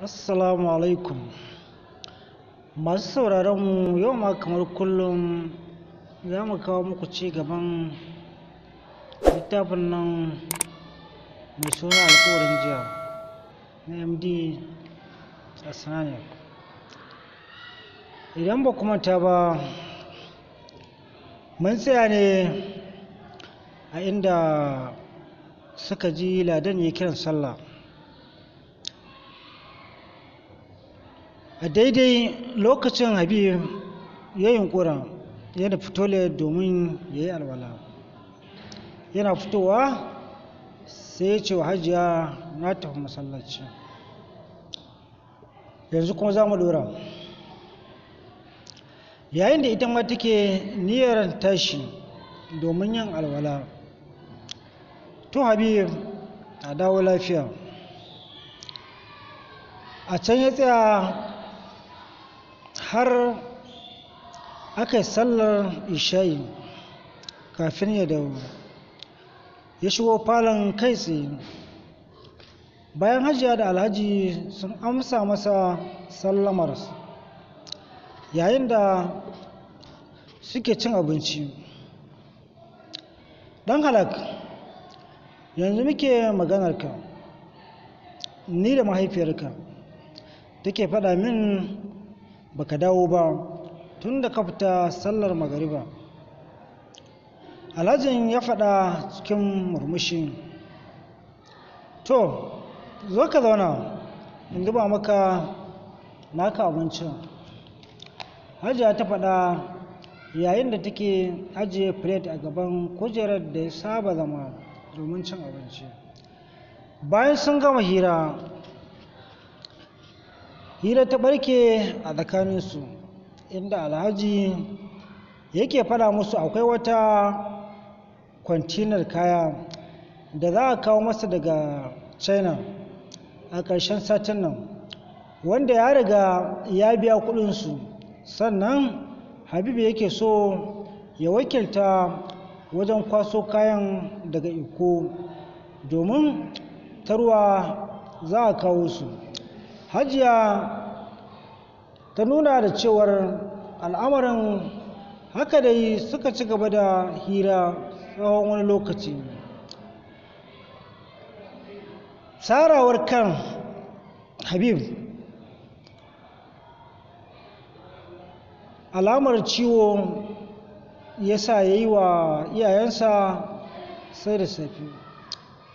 Assalamu alaikum. Masu sauraron mu yau ma kamar kullum za mu kawo muku ci gaban littafin nan mai suna alƙawarin jiya na MD Asnaniya. Idan ba ku manta ba, mun tsaya ne a inda suka ji ladan ya kiran sallah. A daidai lokacin Habib ya yunkura yana fito domin ya yi alwala. Yana fitowa sai ya ce wa Hajiya, na tafi masallaci. Yanzu kuma za mu dora. Yayin da ita ma take niyyar tashi domin yin alwala, to Habib a dawo lafiya. A can ya tsaya har aka yi sallar isha'i kafin ya dawo. Ya shigo falon kai tsaye. Bayan Hajiya da Alhaji sun amsa masa sallamar, yayin da suke cin abinci. Dan halak, yanzu muke maganarka, ni da mahaifiyarka take faɗa min baka dawo ba tun da ka fita sallar magariba. Alhajin ya faɗa cikin murmushi. To, zo ka zauna in zuba maka naka abincin. Hajiya ta faɗa yayin da take ajiye plate a gaban kujerar da ya saba zama domin cin abinci. Bayan sun gama hira ta barke a tsakaninsu, inda Alhaji yake faɗa musu akwai wata kwantinar kaya da za a kawo masa daga China a ƙarshen satin nan, wanda ya riga ya biya kuɗinsu. Sannan Habibu yake so ya wakilta wajen kwaso kayan daga Iko domin tarwa za a kawo su. Hajiya ta nuna da cewar al'amarin haka dai suka ci gaba da hira tsawon wani lokaci. Sarawar kan Habib alamar ciwo ya sa ya yi wa iyayensa sai da safe.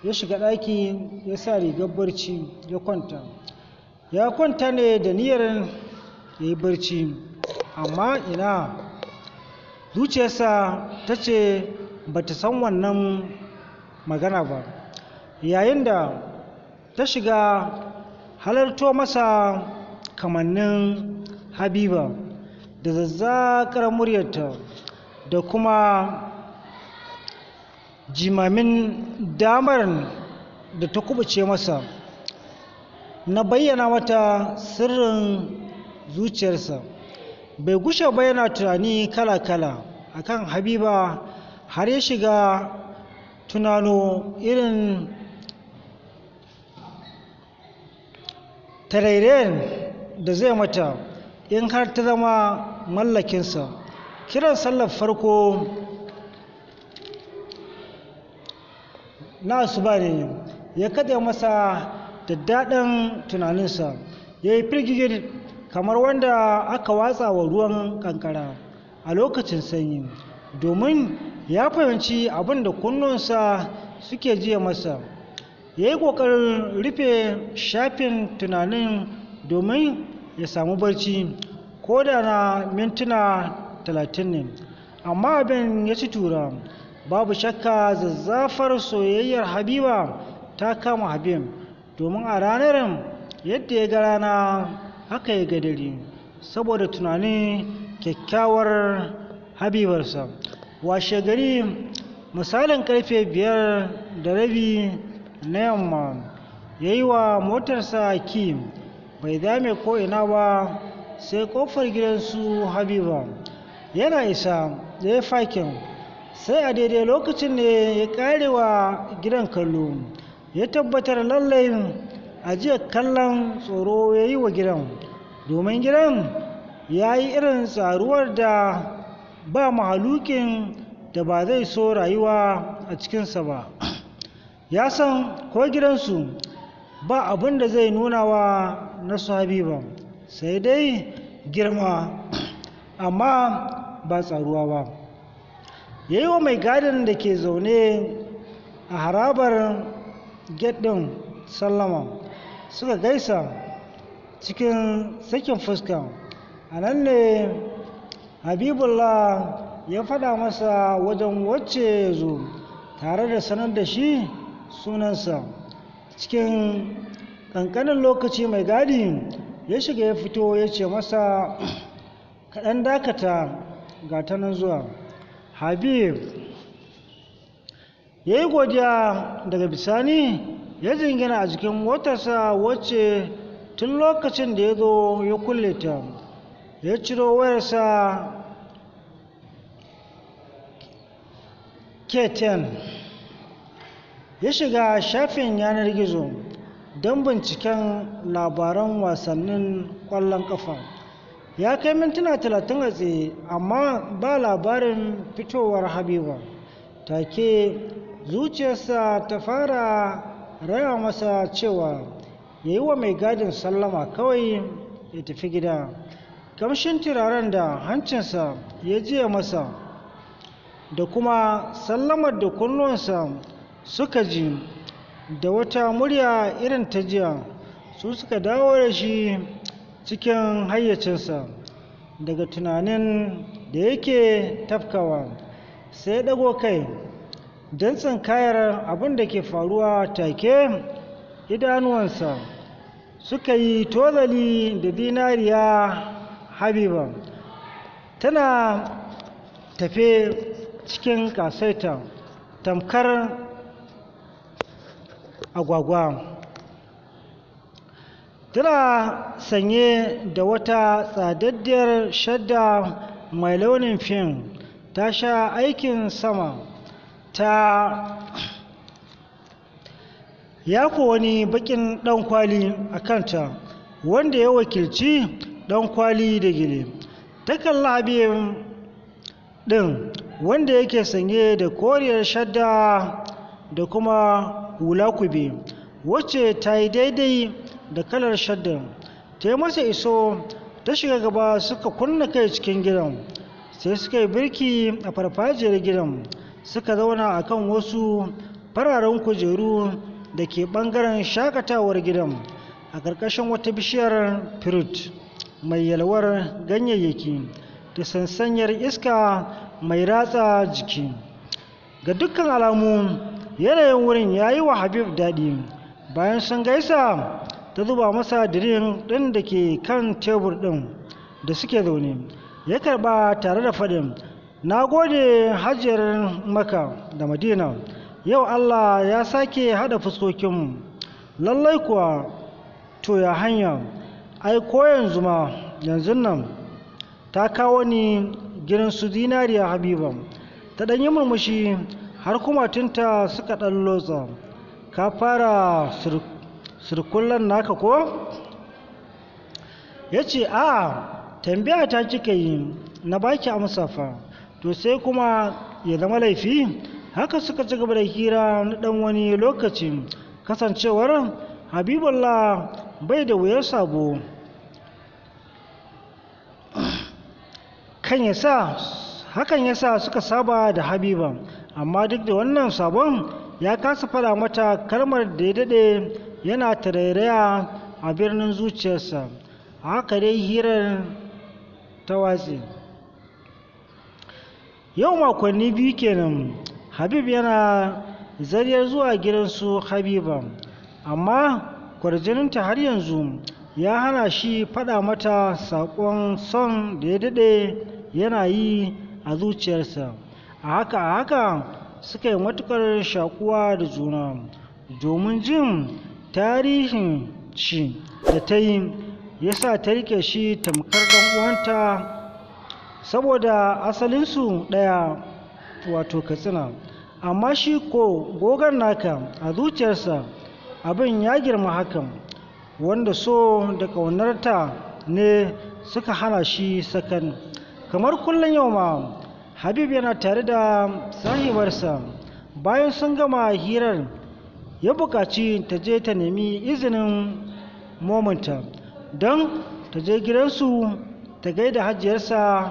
Ya shiga ɗaki ya sa rigar barci ya kwanta. Ya kwanta ne da niyyar ya yi barci, amma ina zuciyarsa ta ce ba ta san wannan magana ba. Yayin da ta shiga halarto masa kamannin Habiba da zazzakar muryarta da kuma jimamin damar da ta kubuce masa na bayyana mata sirrin zuciyarsa. Bai gushe ba yana tunani kala-kala akan Habiba, har ya shiga tunano irin tarairayen da zai mata in har ta zama mallakinsa. Kiran sallar farko na asuba ne ya kaɗe masa da daɗin tunaninsa. Ya yi firgigir kamar wanda aka watsa wa ruwan kankara a lokacin sanyi, domin ya fahimci abin da kunnuwansa suke jiya masa. Ya yi ƙoƙarin rufe shafin tunanin domin ya samu barci ko da na mintuna 30 ne, amma abin ya ci tura. Babu shakka zazzafar soyayyar Habiba ta kama Habib, domin a ranar yadda ya ga rana haka ya ga dare saboda tunanin kyakkyawar Habibarsa. Washe gari misalin karfe 5:30 na yamma ya yi wa motarsa ki. Bai dame ko ina ba sai kofar gidansu Habiba. Yana isa ya yi fakin, sai a daidai lokacin ne ya ƙare wa gidan kallo. Ya tabbatar lallai ajiyar kallon tsoro ya yi wa gidan, domin gidan ya yi irin tsaruwar da ba mahalukin da ba zai so rayuwa a cikinsa ba. Ya san ko gidansu ba abin da zai nuna wa nasu Habiba sai dai girma, amma ba tsaruwa ba. Ya yi wa mai gadin da ke zaune a harabar gate ɗin sallama, suka gaisa cikin sakin fuska. A nan ne Habibullah ya faɗa masa wajen wacce ya zo, tare da sanar da shi sunansa. Cikin ƙanƙanin lokaci mai gadi ya shiga ya fito ya ce masa, kaɗan dakata, ga ta nan zuwa. Habib ya yi godiya, daga bisani ya jingina a jikin motarsa wacce tun lokacin da ya zo ya kulle ta. Ya ciro wayarsa K10 ya shiga shafin yanar gizo don binciken labaran wasannin ƙwallon ƙafa. Ya kai mintuna 30 a tsaye, amma ba labarin fitowar Habiba. Take zuciyarsa ta fara raya masa cewa ya yi wa mai gadin sallama kawai ya tafi gida. Kamshin turaren da hancinsa ya jiya masa da kuma sallamar da kunnuwansa suka ji da wata murya irin ta jiya su suka dawo da shi cikin hayyacinsa daga tunanin da yake tafkawa. Sai ya ɗago kai don tsinkayar abin da ke faruwa. Take idanuwansa suka yi tozali da zinariya Habiba tana tafe cikin ƙasaita tamkar agwagwa. Tana sanye da wata tsadaddiyar shadda mai launin fin, ta sha aikin sama, ta yafa wani baƙin ɗankwali a kanta wanda ya wakilci ɗankwali da gele. Ta kalli Habib ɗin wanda yake sanye da koriyar shadda da kuma hula kube wacce ta yi daidai da kalar shaddan. Ta yi masa iso, ta shiga gaba, suka kunna kai cikin gidan. Sai suka yi birki a farfajiyar gidan, suka zauna a kan wasu fararen kujeru da ke ɓangaren shakatawar gidan a ƙarƙashin wata bishiyar firut mai yalwar ganyayyaki da sansanyar iska mai ratsa jiki. Ga dukkan alamu yanayin wurin ya yi wa Habib daɗi. Bayan sun gaisa, ta zuba masa dirin ɗin da ke kan tebur ɗin da suke zaune. Ya karɓa tare da faɗin, na gode hajiyar Makka da Madina, yau Allah ya sake haɗa fuskokinmu. Lallai kuwa, to ya hanya, ai ko yanzu nan ta kawo ni gidan su zinariya Habiba. Ta ɗan yi murmushi har kumatunta suka ɗan lotsa. Ka fara surkullen naka ko? Ya ce, a'a, tambaya ta kika yi, na baki amsa fa. To sai kuma ya zama laifi? Haka suka ci gaba da hira na ɗan wani lokaci. Kasancewar Habibullah bai da wuyar sabo, hakan ya sa suka saba da Habiba. Amma duk da wannan sabon, ya kasa faɗa mata kalmar da ya daɗe yana tarairaya a birnin zuciyarsa. Haka dai hirar ta watse. Yau makonni 2 kenan Habib yana zariyar zuwa gidansu Habiba, amma kwarjininta har yanzu ya hana shi faɗa mata saƙon son da ya daɗe yana yi a zuciyarsa. A haka suka yi matuƙar shaƙuwa da juna, domin jin tarihin shi da ta yi ya sa ta riƙe shi tamkar ɗan uwanta, saboda asalinsu ɗaya, wato Katsina. Amma shi ko gogon naka a zuciyarsa abin ya girma hakan. wanda so da ƙaunarta ne suka hana shi sakan. Kamar kullum yau ma Habib yana tare da sahibarsa. Bayan sun gama hirar ya buƙaci ta je ta nemi izinin mominta don ta je gidansu ta gaida hajiyarsa.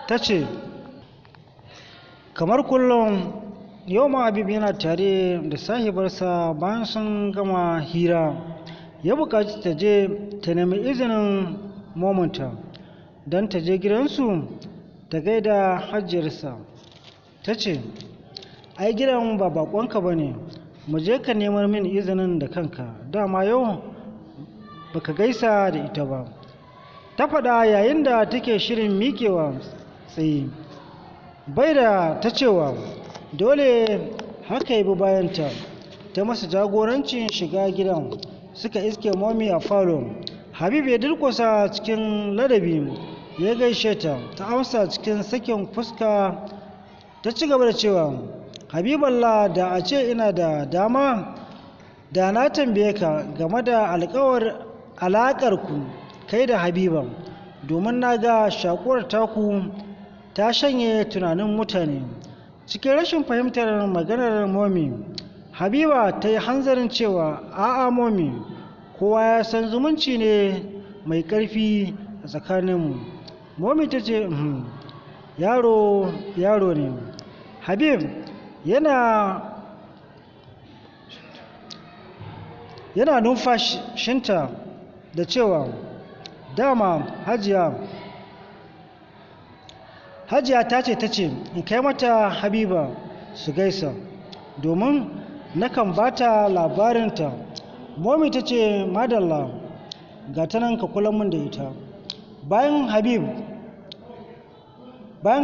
Ta ce kamar kullum yau ma Habib yana tare da sahibarsa. Bayan sun gama hira ya buƙaci ta je ta nemi izinin mominta don ta je gidansu ta gaida hajiyarsa. Ta ce ai gidan ba baƙonka ba ne, mu je ka neman min izinin da kanka, dama yau baka gaisa da ita ba. Ta faɗa yayin da take shirin miƙewa tsaye. Bai da ta cewa dole haka ya bi bayanta ta masa jagorancin shiga gidan. Suka iske momi a falo. Habib ya durƙusa cikin ladabi ya gaishe ta. Ta amsa cikin sakin fuska. Ta ci gaba da cewa Habiballah, da a ce ina da dama da na tambaye ka game da alaƙarku kai da Habiba, domin na ga shakuwar taku ta shanye tunanin mutane. Cikin rashin fahimtar maganar momi, Habiba ta yi hanzarin cewa a'a momi, kowa ya san zumunci ne mai ƙarfi a tsakaninmu. Momi ta ce yaro ne. Habib yana numfashinta da cewa dama hajiya ta ce in kai mata Habiba su gaisa, domin nakan ba ta labarinta. Momi ta ce madalla, ga ta nan ka kula min da ita. Bayan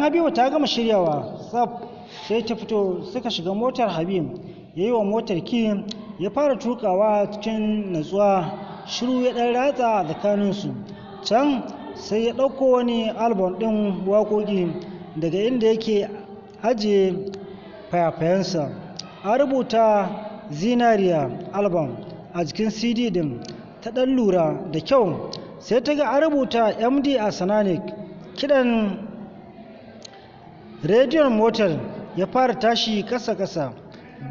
Habiba ta gama shiryawa tsaf, sai ta fito. Suka shiga motar Habib ya yi wa motar ki ya fara tukawa cikin natsuwa. Shiru ya ɗan ratsa tsakaninsu. Can sai ya ɗauko wani album ɗin waƙoƙi daga inda yake ajiye fayafayensa. An rubuta zinariya album a jikin cd ɗin. Ta ɗan lura da kyau sai ta ga an rubuta MD a Sananik. Kiɗan rediyon motar ya fara tashi ƙasa-ƙasa.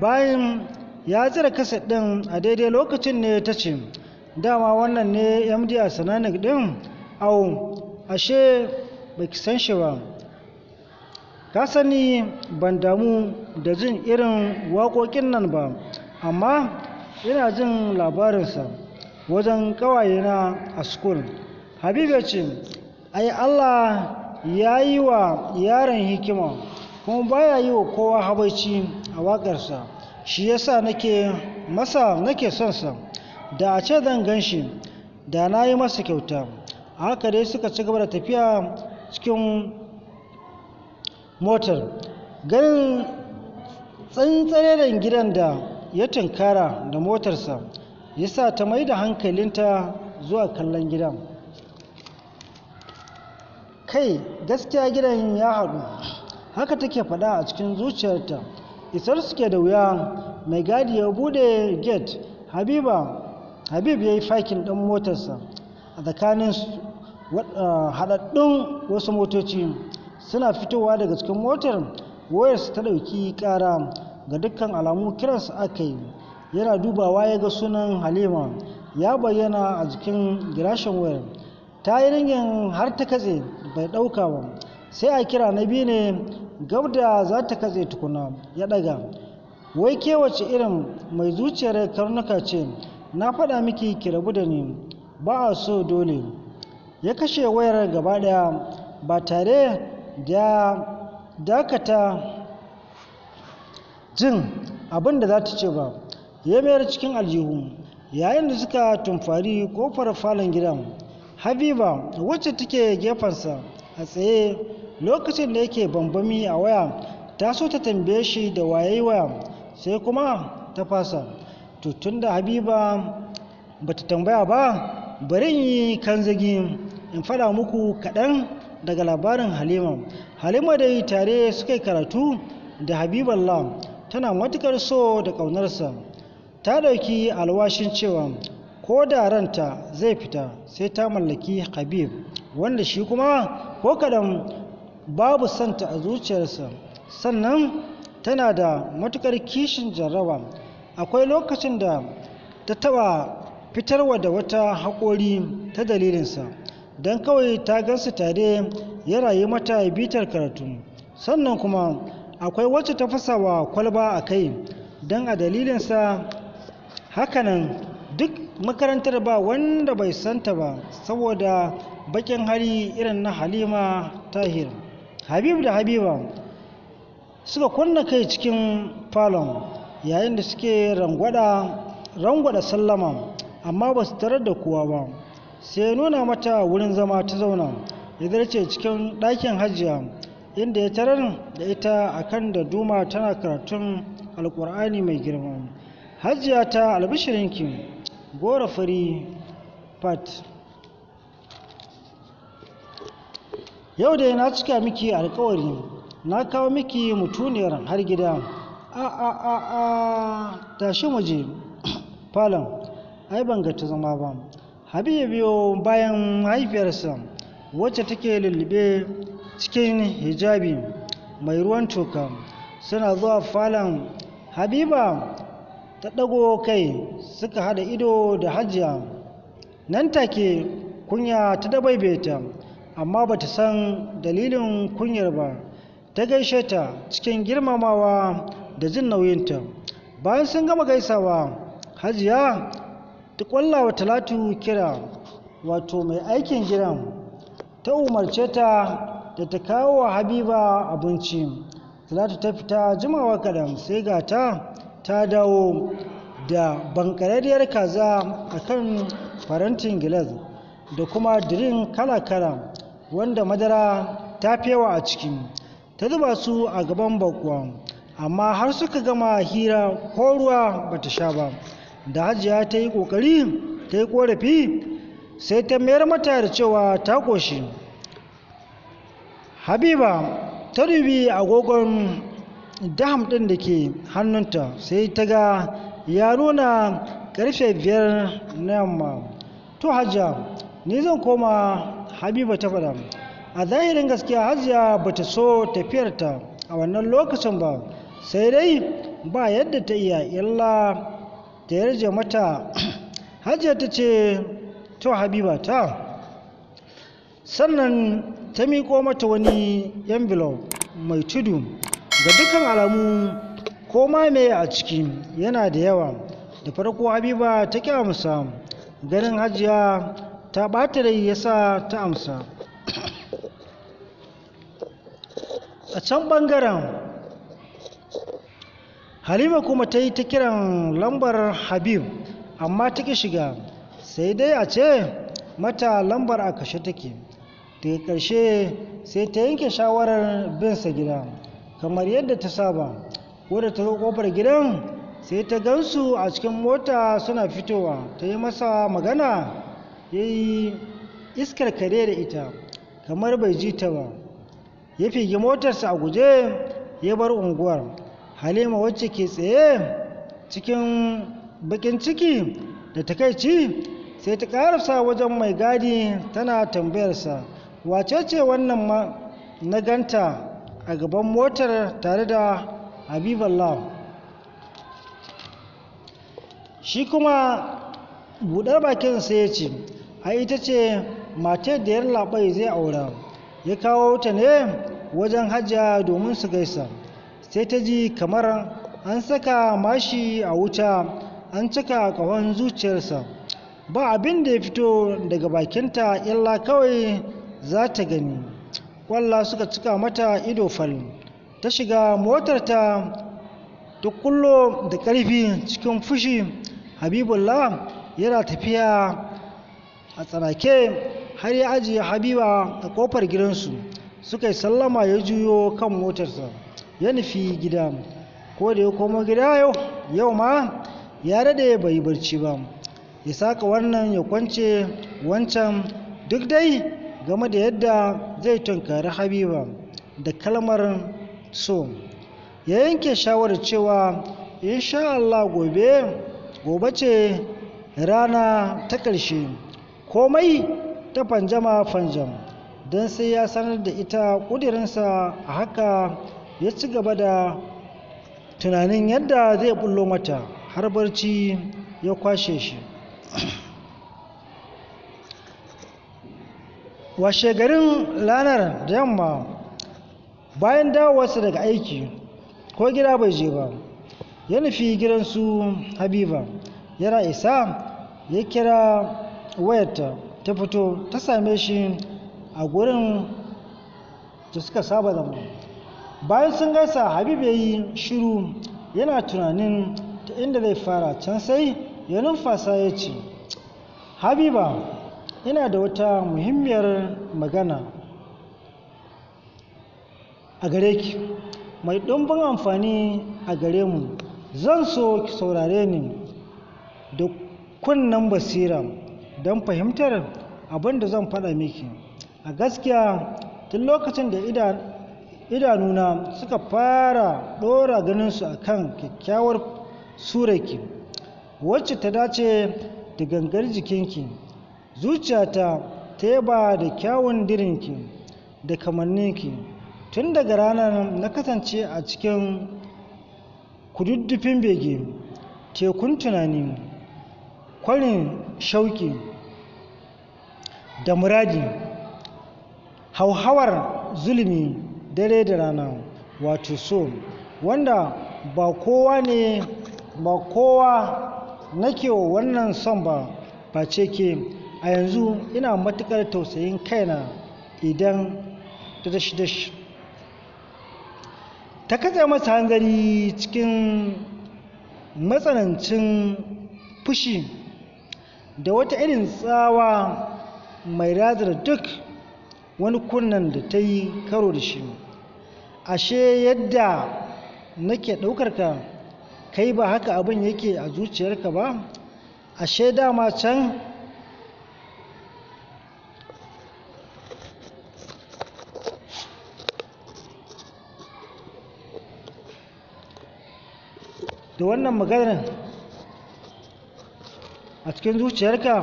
Bayan ya tsira kaset ɗin a daidai lokacin ne ta ce dama wannan ne MD a Sananik ɗin? Au, ashe baki san shi ba. Ka sani ban damu da jin irin waƙoƙin nan ba, amma ina jin labarinsa wajen ƙawayena a school. Habib ya ce ai Allah ya yi wa yaron hikima, kuma baya yi wa kowa habaici a waƙarsa. Shi yasa nake son sa. Da a ce zan gan shi da na yi masa kyauta. A haka dai suka ci gaba da tafiya cikin motar. Ganin tsantsareren gidan da ya tunkara da motarsa ya sa ta mai da hankalinta zuwa kallon gidan. Kai, gaskiya gidan ya haɗu, haka take faɗa a cikin zuciyarta. Isar suke da wuya, mai gadi ya buɗe gate. Habib ya yi fakin ɗin motarsa a tsakanin haɗaɗɗun wasu motoci. Suna fitowa daga cikin motar, wayarsa ta ɗauki ƙara. Ga dukkan alamu kiransa aka yi. Yana dubawa ya ga sunan Halima ya bayyana a jikin gilashin wayar. Ta yi ringin har ta katse, bai ɗauka ba. Sai a kira na biyu ne gab da za ta katse tukuna ya ɗaga. Wai ke wace irin mai zuciyar karnuka ce? Na faɗa miki ki rabu da ni, ba a so dole. Ya kashe wayar gaba ɗaya ba tare da dakata jin abin da za ta ce ba. Ya mayar cikin aljihu. Yayin da suka tumfari kofar falon gidan, Habiba wacce take gefensa a tsaye lokacin da yake bambami a waya ta so ta tambaye shi da waye waya, sai kuma ta fasa. To tunda Habiba bata tambaya ba, bari in yi kanzagi in faɗa muku kaɗan daga labarin Halima. Halima dai tare suka yi karatu da Habiballah. Tana matuƙar so da ƙaunarsa. Ta ɗauki alwashin cewa ko da ranta zai fita sai ta mallaki Habib, wanda shi kuma ko kaɗan babu santa a zuciyarsa, sannan tana da matuƙar kishin jarraba. Akwai lokacin da ta taɓa fitarwa da wata haƙori ta dalilinsa, don kawai ta gansu tare ya rayu mata bitar karatu. Sannan kuma akwai wacce ta fasa wa kwalba a kai don a dalilinsa. Hakanan duk makarantar ba wanda bai santa ba saboda baƙin hali irin na Halima Tahir. Habib da Habiba suka kunna kai cikin falon yayin da suke rangwada sallama, amma ba su tarar da kowa ba. Sai nuna mata wurin zama ta zauna, ya zarce cikin ɗakin Hajiya, inda ya tarar da ita akan da duma tana karatun Alƙur'ani mai girma. Hajiya ta albishirinki, gora fari fat. Yau dai na cika miki alƙawari, na kawo miki mutuniyar har gida. Tashi mu je falon, ai ban ga ta zama ba. Habib ya biyo bayan mahaifiyarsa wacce take lullube cikin hijabi mai ruwan toka. Suna zuwa falon, Habiba ta ɗago kai suka haɗa ido da Hajiya. Nan take kunya ta dabaibaye ta, amma ba ta san dalilin kunyar ba. Ta gaishe ta cikin girmamawa da jin nauyinta. Bayan sun gama gaisawa, Hajiya ta ƙwalla wa Talatu kira, wato mai aikin gidan, ta umarce ta da ta kawo wa Habiba abinci. Talatu ta fita jimawa kaɗan sai ga ta dawo da bankararriyar kaza a kan farantin gilas da kuma dirin kala-kala wanda madara ta fewa a ciki. Ta zuba su a gaban bakuwa, amma har suka gama hira ko ruwa ba ta sha ba. Da Hajiya ta yi ƙoƙari ta yi ƙorafi, sai ta mayar mata da cewa ta ƙoshi. Habiba ta dubi agogon daham ɗin da ke hannunta, sai ta ga ya nuna ƙarfe 5 na yamma. To Hajiya, ni zan koma, Habiba ta faɗa. A zahirin gaskiya Hajiya ba ta so tafiyarta a wannan lokacin ba, sai dai ba yadda ta iya illa ta yarje mata. Hajiya ta ce, to Habiba ta. Sannan ta miƙo mata wani envelope mai tudu, ga dukkan alamu ko ma me a ciki yana da yawa. Da farko Habiba ta ƙi amsa, ganin Hajiya ta ɓata rai yasa ta amsa. A can ɓangaren Halima kuma ta yi ta kiran lambar Habib, amma ta ƙi shiga, sai dai a ce mata lambar a kashe take. Daga ƙarshe sai ta yanke shawarar binsa gida kamar yadda ta saba. Wadda ta zo ƙofar gidan sai ta gansu a cikin mota suna fitowa. Ta yi masa magana, ya yi iskar kare da ita kamar bai ji ta ba, ya fige motarsa a guje ya bar unguwar. Halima wacce ke tsaye cikin bakin ciki da takaici sai ta karasa wajen mai gadi tana tambayarsa, wace ce wannan na ganta a gaban motar tare da Habiballah? Shi kuma buɗar bakin sai ya ce, ai ita ce matar da yallaɓai zai aura, ya kawo ta ne wajen Hajiya domin su gaisa. Sai ta ji kamar an saka mashi a wuta an cika ƙahon zuciyarsa. Ba abin da ya fito daga bakinta illa kawai za ta gani. Ƙwalla suka cika mata ido fal. Ta shiga motarta ta kullo da ƙarfi cikin fushi. Habibullah yana tafiya a tsanake har ya ajiye Habiba a ƙofar gidansu. Suka yi sallama, ya juyo kan motarsa ya nufi gida. Ko da ya komo gida yau ma ya daɗe bai barci ba, ya saka wannan ya kwance wancan, duk dai game da yadda zai tunkari Habiba da kalmar so. Ya yanke shawarar cewa insha Allah gobe ce rana ta ƙarshe komai ta fanjama fanjam don sai ya sanar da ita ƙudurinsa. A haka ya ci gaba da tunanin yadda zai bullo mata har barci ya kwashe shi. Washe garin ranar da yamma bayan dawowarsa daga aiki ko gida bai je ba, ya nufi gidansu Habiba. Yana isa ya kira wayarta, ta fito ta same shi a gurin da suka saba zama. Bayan sun gaisa, Habib ya yi shiru yana tunanin ta inda zai fara. Can sai ya numfasa ya ce, Habiba, ina da wata muhimmiyar magana a gare ki mai ɗumbin amfani a gare mu. Zan so ki saurare ni da kunnen basira don fahimtar abin da zan faɗa miki. A gaskiya tun lokacin da idanuna suka fara ɗora ganinsu a kan kyakkyawar surarki wacce ta dace da gangar jikinki, zuciyata ta yaba da kyawun dirinki da kamanninki. Tun daga ranar na kasance a cikin kududdufin bege, tekun tunani, kwarin shauki da muradi, hauhawar zulumi dare da rana, wato so wanda ba kowa nake wa wannan son ba face ke. A yanzu ina matuƙar tausayin kaina idan ta dashi ta katse masa hanzari cikin matsanancin fushi da wata irin tsawa mai razana duk wani kunnen da ta yi karo da shi. Ashe yadda nake ɗaukar ka, kai ba haka abin yake a zuciyarka ba. Ashe dama can da wannan maganar a cikin zuciyarka,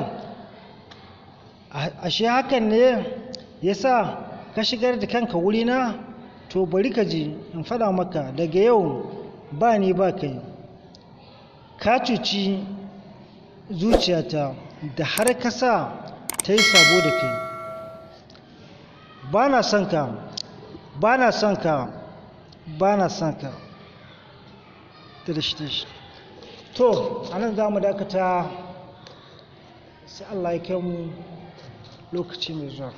ashe hakan ne ya sa ka shigar da kanka wurina. To bari ka ji in faɗa maka, daga yau ba ni ba kai. Ka cuci zuciyata da har ka sa ta yi sabo da kai. Ba na son ka, ba na son ka, ba na son ka. To a nan za mu dakata, sai Allah ya kai mu lokaci mai zuwa.